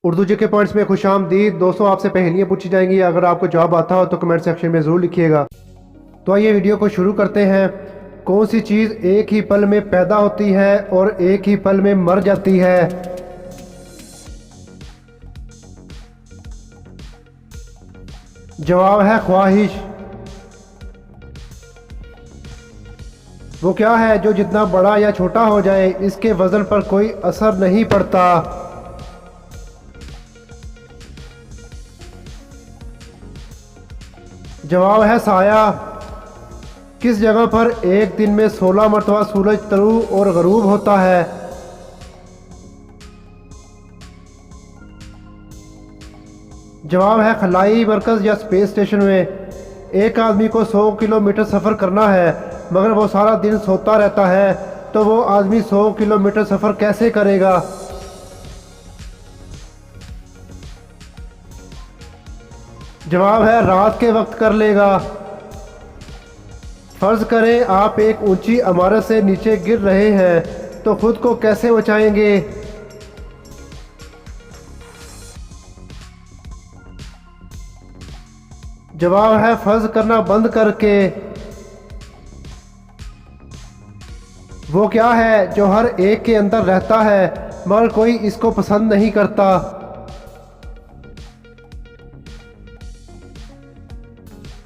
उर्दू जी के पॉइंट्स में खुशामदीद दोस्तों। आपसे पहेलियाँ पूछी जाएंगी। अगर आपको जवाब आता हो तो कमेंट सेक्शन में ज़रूर लिखिएगा। तो आइए वीडियो को शुरू करते हैं। कौन सी चीज़ एक ही पल में पैदा होती है और एक ही पल में मर जाती है? जवाब है ख्वाहिश। वो क्या है जो जितना बड़ा या छोटा हो जाए इसके वजन पर कोई असर नहीं पड़ता? जवाब है साया। किस जगह पर एक दिन में 16 मरतबा सूरज तलू और गरूब होता है? जवाब है खलाई मरकज़ या स्पेस स्टेशन में। एक आदमी को 100 किलोमीटर सफ़र करना है मगर वो सारा दिन सोता रहता है, तो वो आदमी 100 किलोमीटर सफ़र कैसे करेगा? जवाब है रात के वक्त कर लेगा। फर्ज करें आप एक ऊंची इमारत से नीचे गिर रहे हैं तो खुद को कैसे बचाएंगे? जवाब है फर्ज करना बंद करके। वो क्या है जो हर एक के अंदर रहता है मगर कोई इसको पसंद नहीं करता?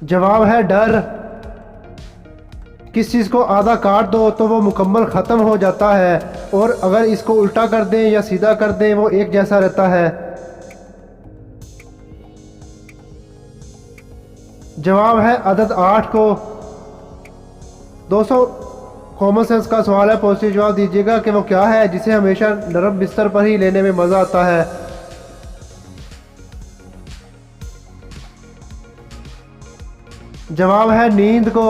जवाब है डर। किस चीज़ को आधा काट दो तो वो मुकम्मल ख़त्म हो जाता है और अगर इसको उल्टा कर दें या सीधा कर दें वो एक जैसा रहता है? जवाब है अदद 8 को। दोस्तों कॉमन सेंस का सवाल है, पॉजिटिव जवाब दीजिएगा कि वो क्या है जिसे हमेशा नरम बिस्तर पर ही लेने में मज़ा आता है? जवाब है नींद को।